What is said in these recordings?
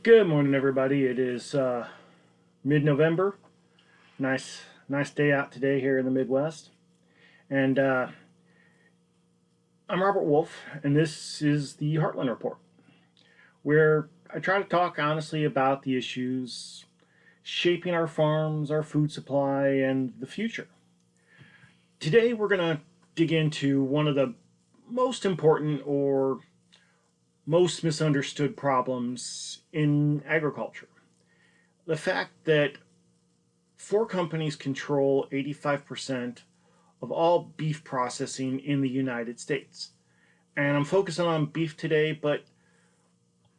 Good morning, everybody. It is mid-November. Nice day out today here in the Midwest. And I'm Robert Wolf, and this is the Heartland Report, where I try to talk honestly about the issues shaping our farms, our food supply, and the future. Today, we're going to dig into one of the most important or most misunderstood problems in agriculture. The fact that four companies control 85% of all beef processing in the United States. And I'm focusing on beef today, but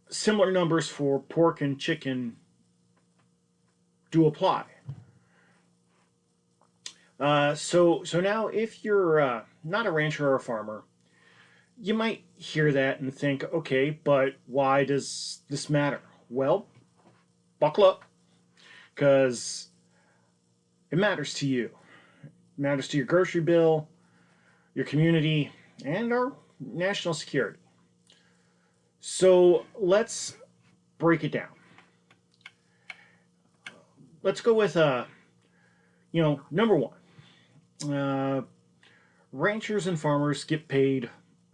similar numbers for pork and chicken do apply. So now, if you're not a rancher or a farmer, you might hear that and think, okay, but why does this matter? Well, buckle up, because it matters to you. It matters to your grocery bill, your community, and our national security. So let's break it down. Let's go with number one. Uh, Ranchers and farmers get paid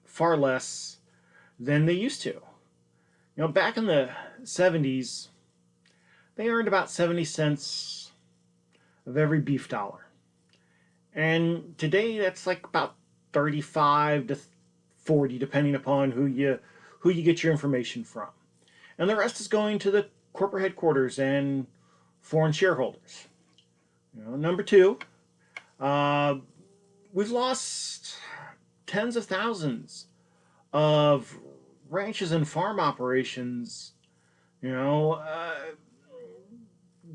far less than they used to. Back in the 70s, they earned about 70 cents of every beef dollar. And today that's like about 35 to 40, depending upon who you get your information from. And the rest is going to the corporate headquarters and foreign shareholders. Number two, uh, we've lost tens of thousands of ranches and farm operations. You know, uh,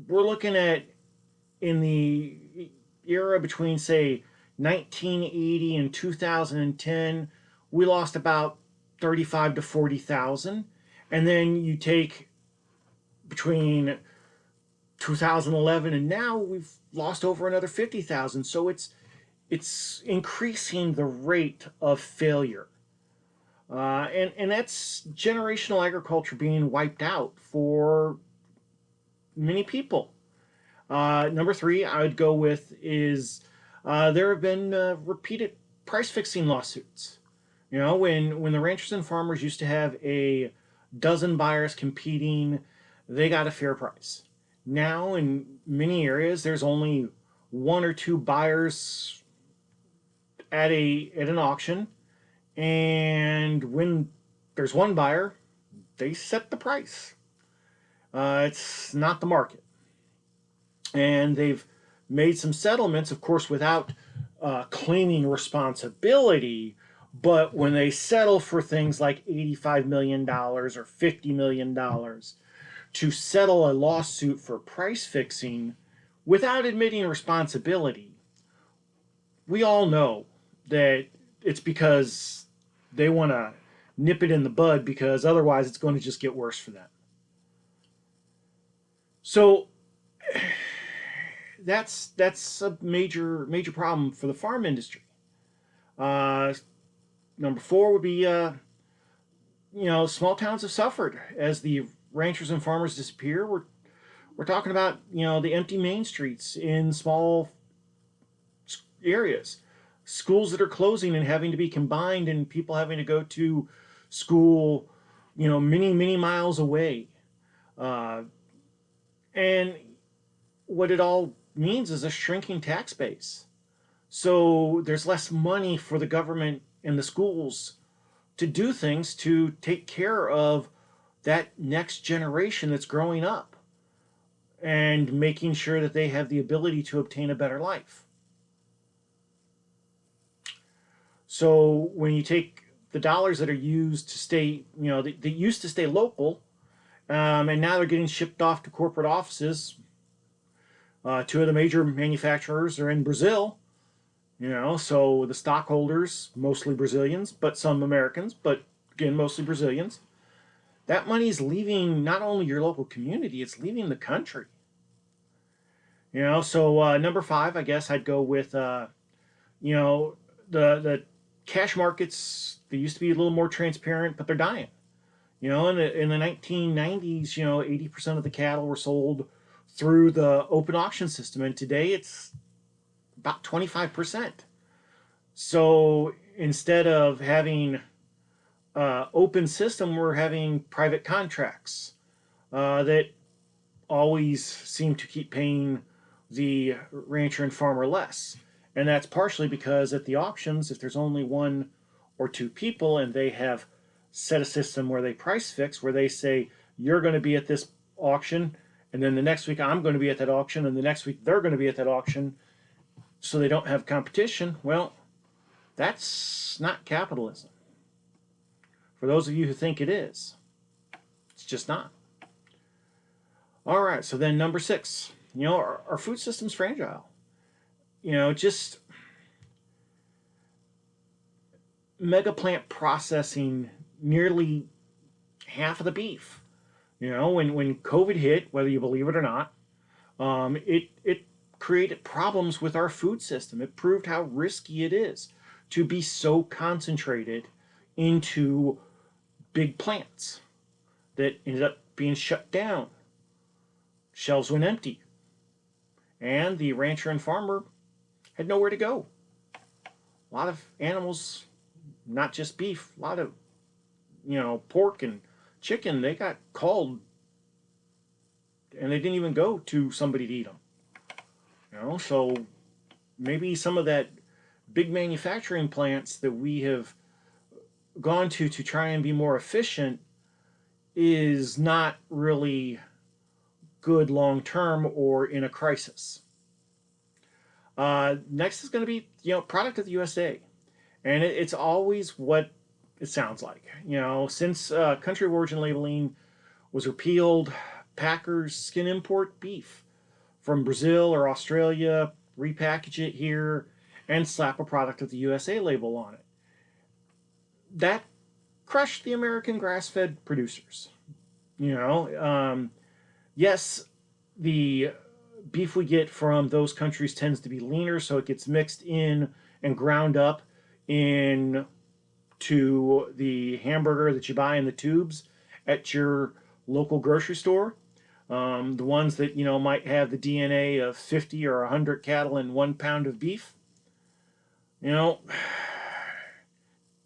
we're looking at in the era between, say, 1980 and 2010, we lost about 35 to 40,000. And then you take between 2011 and now, we've lost over another 50,000. So it's increasing the rate of failure. And that's generational agriculture being wiped out for many people. Number three, I would go with is there have been repeated price fixing lawsuits. When the ranchers and farmers used to have a dozen buyers competing, they got a fair price. Now, in many areas, there's only one or two buyers at an auction, and when there's one buyer, they set the price. It's not the market, and they've made some settlements, of course, without claiming responsibility. But when they settle for things like $85 million or $50 million to settle a lawsuit for price fixing without admitting responsibility, we all know that it's because they want to nip it in the bud, because otherwise it's going to just get worse for them. So that's a major problem for the farm industry. Uh, Number four would be small towns have suffered as the ranchers and farmers disappear. We're talking about the empty main streets in small areas, schools that are closing and having to be combined, and people having to go to school many miles away. Uh, and what it all means is a shrinking tax base. So there's less money for the government and the schools to do things to take care of that next generation that's growing up and making sure that they have the ability to obtain a better life. So when you take the dollars that are used to stay, they used to stay local, and now they're getting shipped off to corporate offices. Two of the major manufacturers are in Brazil. So the stockholders, mostly Brazilians, but some Americans, but again, mostly Brazilians. That money is leaving not only your local community, it's leaving the country. So number five, I guess I'd go with, the cash markets. They used to be a little more transparent, but they're dying. In the 1990s, 80% of the cattle were sold through the open auction system, and today it's about 25%. So instead of having open system, we're having private contracts that always seem to keep paying the rancher and farmer less. And that's partially because at the auctions, if there's only one or two people and they have set a system where they price fix, where they say, you're going to be at this auction, and then the next week I'm going to be at that auction, and the next week they're going to be at that auction, so they don't have competition, well, that's not capitalism. For those of you who think it is, it's just not. All right, so then number 6, our food system's fragile. Just mega plant processing nearly half of the beef. When COVID hit, whether you believe it or not, it created problems with our food system. It proved how risky it is to be so concentrated into big plants that ended up being shut down. Shelves went empty. And the rancher and farmer had nowhere to go. A lot of animals, not just beef, a lot of, pork and chicken, they got called and they didn't even go to somebody to eat them. So maybe some of that big manufacturing plants that we have gone to try and be more efficient is not really good long term or in a crisis. Next is going to be, product of the USA. And it's always what it sounds like. Since country of origin labeling was repealed, packers can import beef from Brazil or Australia, repackage it here, and slap a product of the USA label on it. That crushed the American grass-fed producers. Yes, the beef we get from those countries tends to be leaner, so it gets mixed in and ground up into the hamburger that you buy in the tubes at your local grocery store. The ones that might have the DNA of 50 or 100 cattle in 1 pound of beef.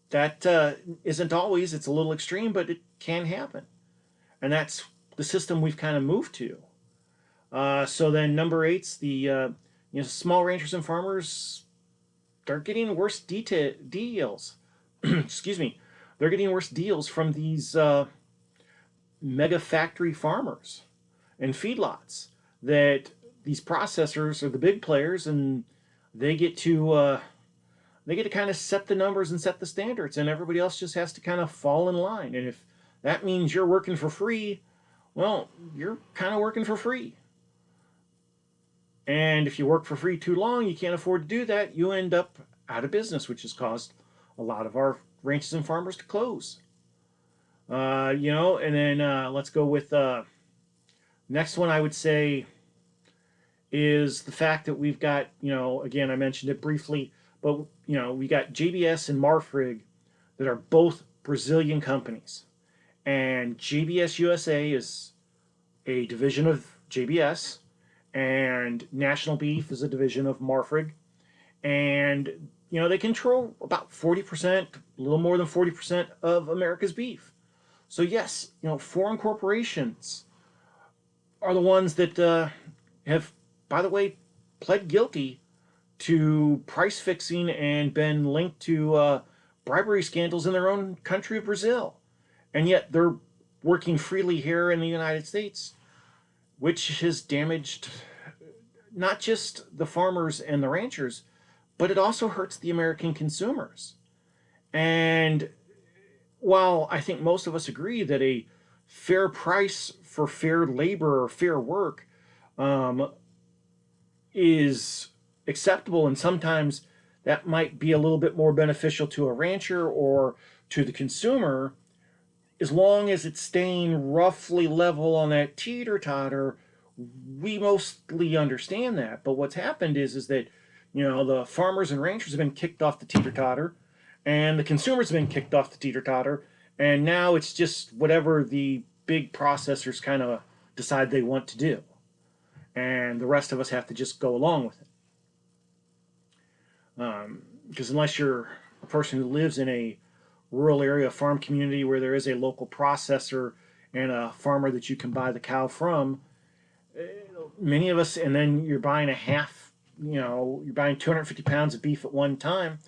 That isn't always. It's a little extreme, but it can happen, and that's the system we've kind of moved to. So then number 8's the small ranchers and farmers. They're getting worse deals. Excuse me. They're getting worse deals from these mega factory farmers and feedlots that these processors are the big players, and they get to kind of set the numbers and set the standards, and everybody else just has to kind of fall in line. And if that means you're working for free, well, you're kind of working for free. And if you work for free too long, you can't afford to do that, you end up out of business, which has caused a lot of our ranches and farmers to close. And then let's go with next one I would say is the fact that we've got, again, I mentioned it briefly, but, we got JBS and Marfrig that are both Brazilian companies. And JBS USA is a division of JBS, and National Beef is a division of Marfrig. And, they control about 40%, a little more than 40% of America's beef. So yes, foreign corporations are the ones that have, by the way, pled guilty to price fixing and been linked to bribery scandals in their own country of Brazil. And yet they're working freely here in the United States, which has damaged not just the farmers and the ranchers, but it also hurts the American consumers. And while I think most of us agree that a fair price for fair labor or fair work is acceptable, and sometimes that might be a little bit more beneficial to a rancher or to the consumer, as long as it's staying roughly level on that teeter-totter, we mostly understand that. But what's happened is that, the farmers and ranchers have been kicked off the teeter-totter, and the consumers have been kicked off the teeter-totter, And now it's just whatever the big processors kind of decide they want to do. And the rest of us have to just go along with it. Because unless you're a person who lives in a rural area, farm community where there is a local processor and a farmer that you can buy the cow from, many of us, and then you're buying a half, you're buying 250 pounds of beef at one time.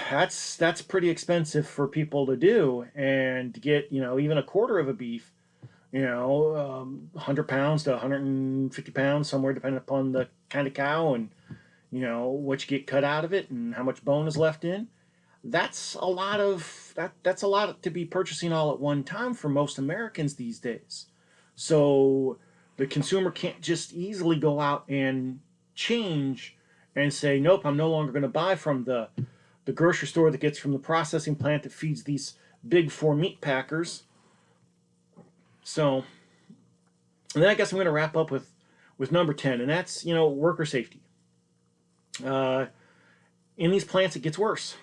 That's pretty expensive for people to do, and to get even a quarter of a beef, 100 pounds to 150 pounds somewhere, depending upon the kind of cow and what you get cut out of it and how much bone is left in. That's a lot of that's a lot to be purchasing all at one time for most Americans these days. So the consumer can't just easily go out and change and say, nope, I'm no longer going to buy from the grocery store that gets from the processing plant that feeds these big four meat packers. So, and then I guess I'm going to wrap up with number 10, and that's worker safety. In these plants, it gets worse.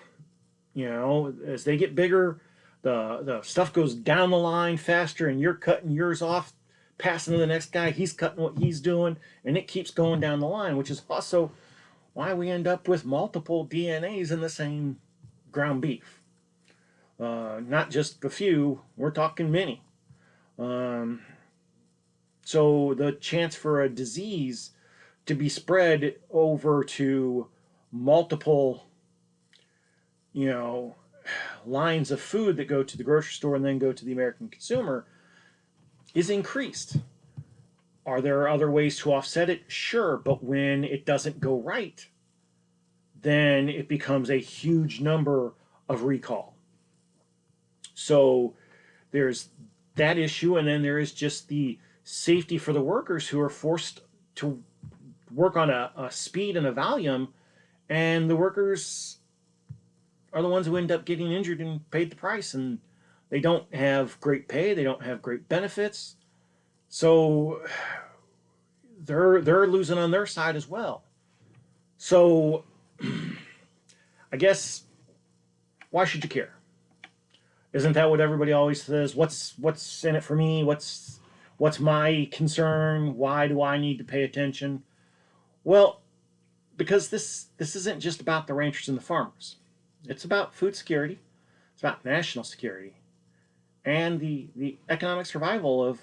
As they get bigger, the stuff goes down the line faster, and you're cutting yours off, passing to the next guy. He's cutting what he's doing, and it keeps going down the line, which is also why we end up with multiple DNAs in the same ground beef. Not just a few, we're talking many. So the chance for a disease to be spread over to multiple, lines of food that go to the grocery store and then go to the American consumer is increased. Are there other ways to offset it? Sure, but when it doesn't go right, then it becomes a huge number of recall. So there's that issue, and then there is just the safety for the workers who are forced to work on a speed and a volume, and the workers are the ones who end up getting injured and paid the price, and they don't have great pay, they don't have great benefits, so they're losing on their side as well. So I guess, why should you care? Isn't that what everybody always says? What's in it for me? What's my concern? Why do I need to pay attention? Well, because this isn't just about the ranchers and the farmers. It's about food security. It's about national security and the economic survival of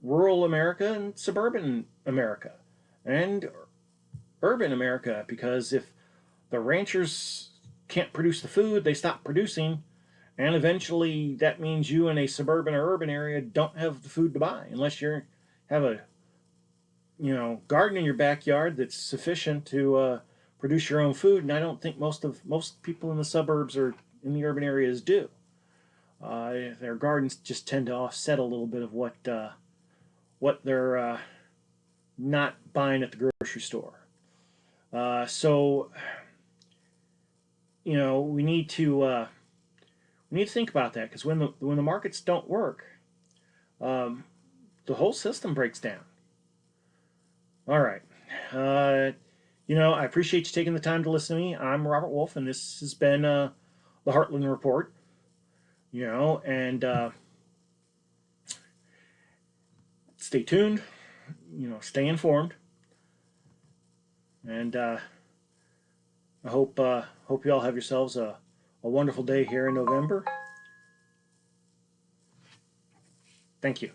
rural America and suburban America and urban America. Because if the ranchers can't produce the food, they stop producing, and eventually that means you in a suburban or urban area don't have the food to buy unless you have a garden in your backyard that's sufficient to produce your own food. And I don't think most people in the suburbs or in the urban areas do. Their gardens just tend to offset a little bit of what they're not buying at the grocery store. So we need to think about that, because when the markets don't work, the whole system breaks down. All right. I appreciate you taking the time to listen to me. I'm Robert Wolf, and this has been the Heartland Report. And stay tuned. Stay informed. And I hope you all have yourselves a wonderful day here in November. Thank you.